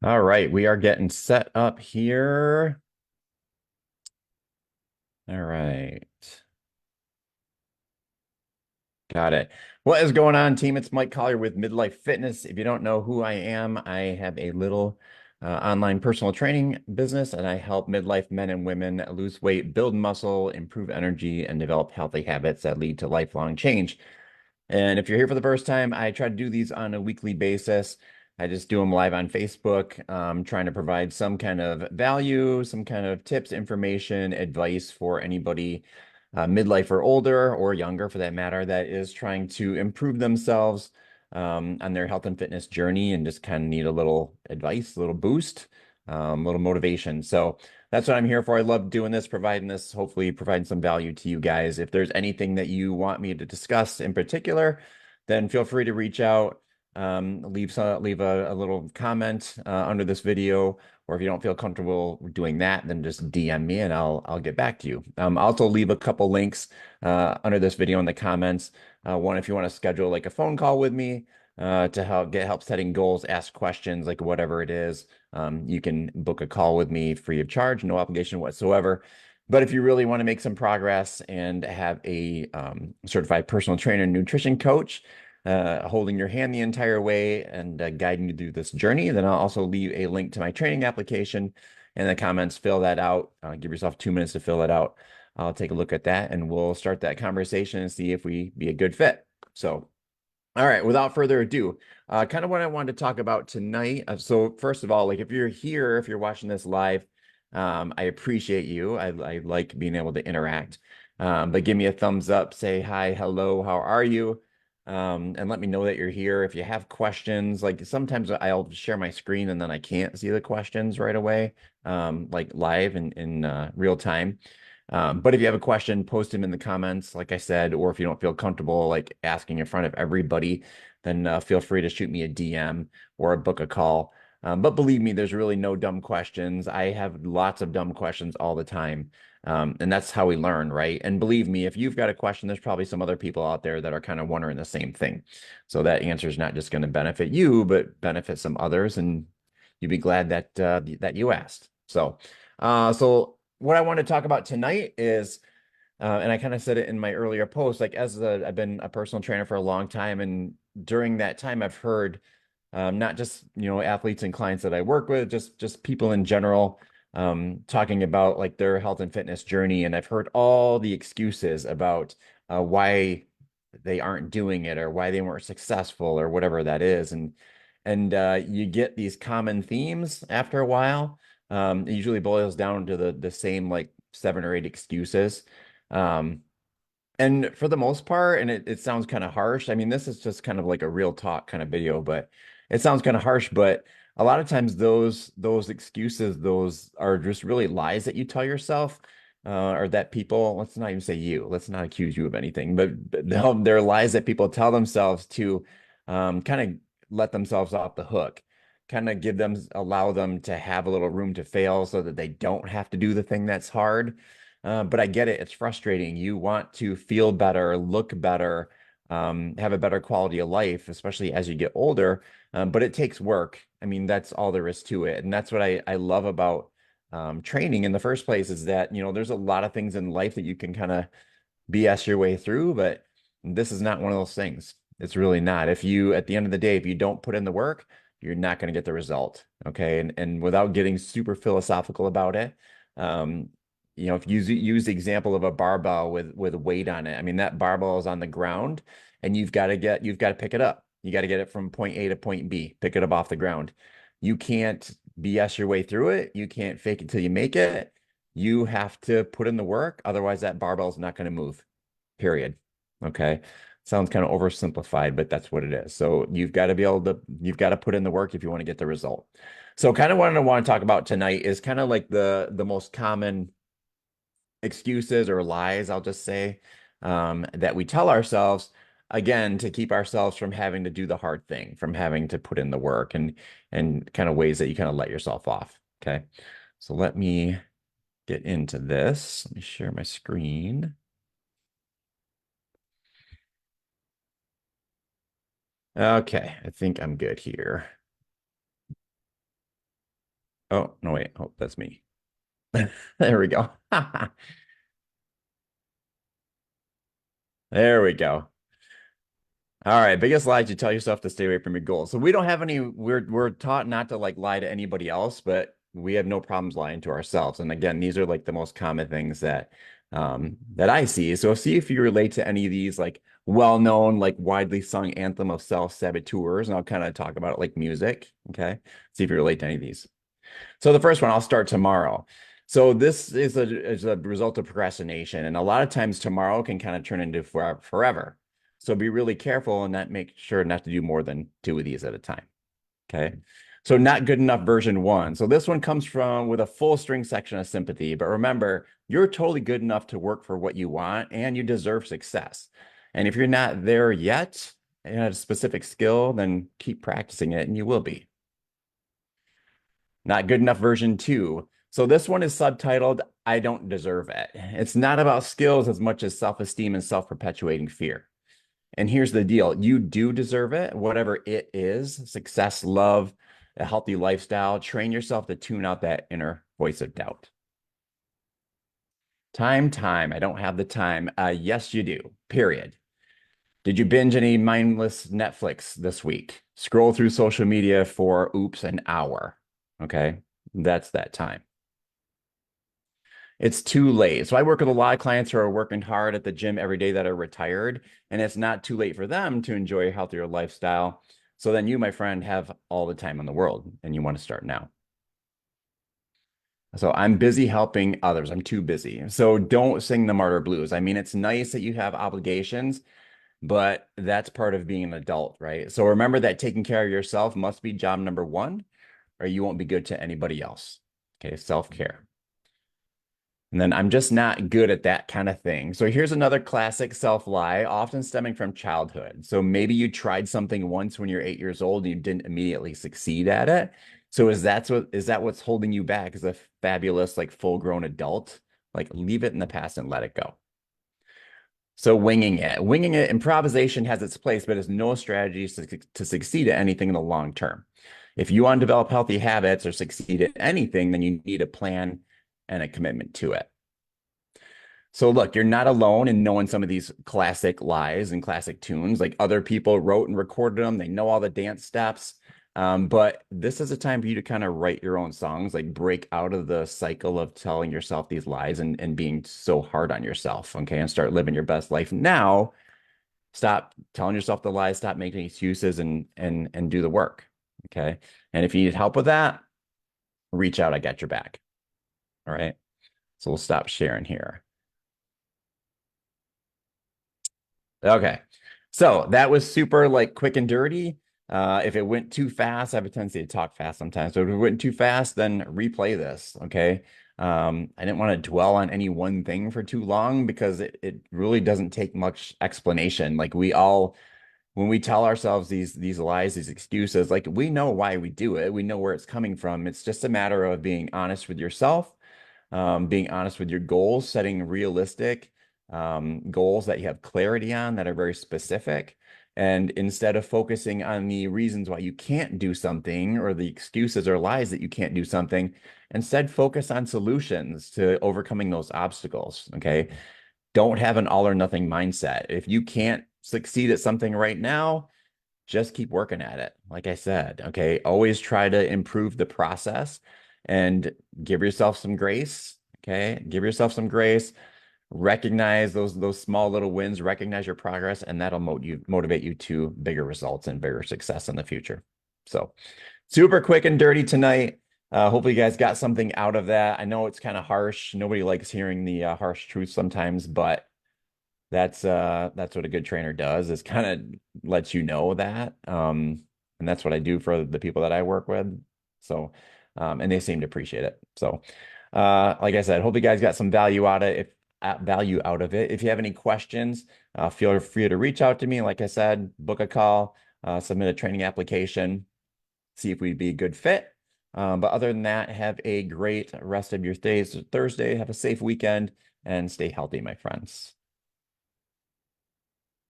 All right, we are getting set up here. All right, got it. What is going on, team? It's Mike Collier with Midlife Fitness. If you don't know who I am, I have a little online personal training business, and I help midlife men and women lose weight, build muscle, improve energy, and develop healthy habits that lead to lifelong change. And if you're here for the first time, I try to do these on a weekly basis. I just do them live on Facebook, trying to provide some kind of value, some kind of tips, information, advice for anybody midlife or older or younger for that matter that is trying to improve themselves on their health and fitness journey and just kind of need a little advice, a little boost, a little motivation. So that's what I'm here for. I love doing this, providing this, hopefully providing some value to you guys. If there's anything that you want me to discuss in particular, then feel free to reach out, leave a little comment under this video, or if you don't feel comfortable doing that, then just DM me and I'll get back to you. I'll also leave a couple links under this video in the comments. One, if you want to schedule like a phone call with me to help setting goals, ask questions, like whatever it is. You can book a call with me free of charge, no obligation whatsoever. But if you really want to make some progress and have a certified personal trainer and nutrition coach holding your hand the entire way and guiding you through this journey, then I'll also leave a link to my training application in the comments. Fill that out. Give yourself 2 minutes to fill it out. I'll take a look at that and we'll start that conversation and see if we be a good fit. So all right, without further ado, kind of what I wanted to talk about tonight. So first of all, like if you're here, if you're watching this live, I appreciate you. I like being able to interact. But give me a thumbs up, say hi, hello, how are you? And let me know that you're here. If you have questions, like sometimes I'll share my screen and then I can't see the questions right away, like live in real time. But if you have a question, post them in the comments, like I said, or if you don't feel comfortable like asking in front of everybody, then feel free to shoot me a DM or book a call. But believe me, there's really no dumb questions. I have lots of dumb questions all the time. And that's how we learn, right? And believe me, if you've got a question, there's probably some other people out there that are kind of wondering the same thing. So that answer is not just going to benefit you, but benefit some others, and you'd be glad that that you asked. So what I want to talk about tonight is, and I kind of said it in my earlier post, like I've been a personal trainer for a long time, and during that time, I've heard not just athletes and clients that I work with, just people in general talking about like their health and fitness journey, and I've heard all the excuses about why they aren't doing it or why they weren't successful or whatever that is, and you get these common themes after a while. It usually boils down to the same like 7 or 8 excuses. Um, and for the most part, and it sounds kind of harsh. I mean, this is just kind of like a real talk kind of video, but it sounds kind of harsh. But a lot of times those excuses, those are just really lies that you tell yourself, or that people, let's not even say you, let's not accuse you of anything, but they're lies that people tell themselves to kind of let themselves off the hook, kind of allow them to have a little room to fail so that they don't have to do the thing that's hard. But I get it. It's frustrating. You want to feel better, look better, have a better quality of life, especially as you get older. But it takes work. I mean, that's all there is to it. And that's what I love about training in the first place is that, there's a lot of things in life that you can kind of BS your way through, but this is not one of those things. It's really not. At the end of the day, if you don't put in the work, you're not going to get the result. Okay. And without getting super philosophical about it, um, if you use the example of a barbell with weight on it, I mean, that barbell is on the ground and you've got to pick it up. You got to get it from point A to point B, pick it up off the ground. You can't BS your way through it. You can't fake it till you make it. You have to put in the work. Otherwise, that barbell is not going to move, period. Okay. Sounds kind of oversimplified, but that's what it is. So you've got to put in the work if you want to get the result. So kind of what I want to talk about tonight is kind of like the most common excuses or lies, I'll just say, that we tell ourselves again to keep ourselves from having to do the hard thing, from having to put in the work and kind of ways that you kind of let yourself off. Okay. So let me get into this. Let me share my screen. Okay, I think I'm good here. Oh, no, wait. Oh, that's me. There we go. There we go. All right, biggest lies you tell yourself to stay away from your goals. So we don't have any, we're taught not to like lie to anybody else, but we have no problems lying to ourselves. And again, these are like the most common things that I see. So see if you relate to any of these like well-known, like widely sung anthem of self-saboteurs. And I'll kind of talk about it like music. Okay. See if you relate to any of these. So the first one, I'll start tomorrow. So this is a result of procrastination. And a lot of times tomorrow can kind of turn into forever. So be really careful and not make sure not to do more than two of these at a time. Okay. So not good enough version one. So this one comes from with a full string section of sympathy. But remember, you're totally good enough to work for what you want and you deserve success. And if you're not there yet and a specific skill, then keep practicing it and you will be. Not good enough version two. So this one is subtitled, I don't deserve it. It's not about skills as much as self-esteem and self-perpetuating fear. And here's the deal. You do deserve it, whatever it is, success, love, a healthy lifestyle. Train yourself to tune out that inner voice of doubt. Time. I don't have the time. Yes, you do. Period. Did you binge any mindless Netflix this week? Scroll through social media for, oops, an hour. Okay. That's that time. It's too late. So I work with a lot of clients who are working hard at the gym every day that are retired, and it's not too late for them to enjoy a healthier lifestyle. So then you, my friend, have all the time in the world and you want to start now. So I'm busy helping others. I'm too busy. So don't sing the martyr blues. I mean, it's nice that you have obligations, but that's part of being an adult, right? So remember that taking care of yourself must be job number one, or you won't be good to anybody else. Okay, self-care. And then I'm just not good at that kind of thing. So here's another classic self-lie, often stemming from childhood. So maybe you tried something once when you're 8 years old and you didn't immediately succeed at it. So is that what's holding you back as a fabulous, like full-grown adult? Like leave it in the past and let it go. So winging it, improvisation has its place, but it's no strategy to succeed at anything in the long term. If you want to develop healthy habits or succeed at anything, then you need a plan and a commitment to it. So look, you're not alone in knowing some of these classic lies and classic tunes. Like other people wrote and recorded them. They know all the dance steps. But this is a time for you to kind of write your own songs, like break out of the cycle of telling yourself these lies and being so hard on yourself. Okay. And start living your best life now. Stop telling yourself the lies, stop making excuses and do the work. Okay. And if you need help with that, reach out. I got your back. All right. So we'll stop sharing here. Okay. So that was super like quick and dirty. If it went too fast, I have a tendency to talk fast sometimes. So if it went too fast, then replay this. Okay. I didn't want to dwell on any one thing for too long because it really doesn't take much explanation. Like we all, when we tell ourselves these lies, these excuses, like we know why we do it. We know where it's coming from. It's just a matter of being honest with yourself, being honest with your goals, setting realistic goals that you have clarity on that are very specific. And instead of focusing on the reasons why you can't do something or the excuses or lies that you can't do something, instead focus on solutions to overcoming those obstacles. Okay. Don't have an all or nothing mindset. If you can't succeed at something right now, just keep working at it. Like I said, okay, always try to improve the process and give yourself some grace. Okay, give yourself some grace. Recognize those small little wins, recognize your progress, and that'll motivate you to bigger results and bigger success in the future. So super quick and dirty tonight. Hopefully you guys got something out of that. I know it's kind of harsh. Nobody likes hearing the harsh truth sometimes, but that's what a good trainer does is kind of lets you know that. And that's what I do for the people that I work with. So, and they seem to appreciate it. So, like I said, hope you guys got some value out of it. Value out of it. If you have any questions, feel free to reach out to me. Like I said, book a call, submit a training application, see if we'd be a good fit. But other than that, have a great rest of your days. Thursday, have a safe weekend and stay healthy, my friends.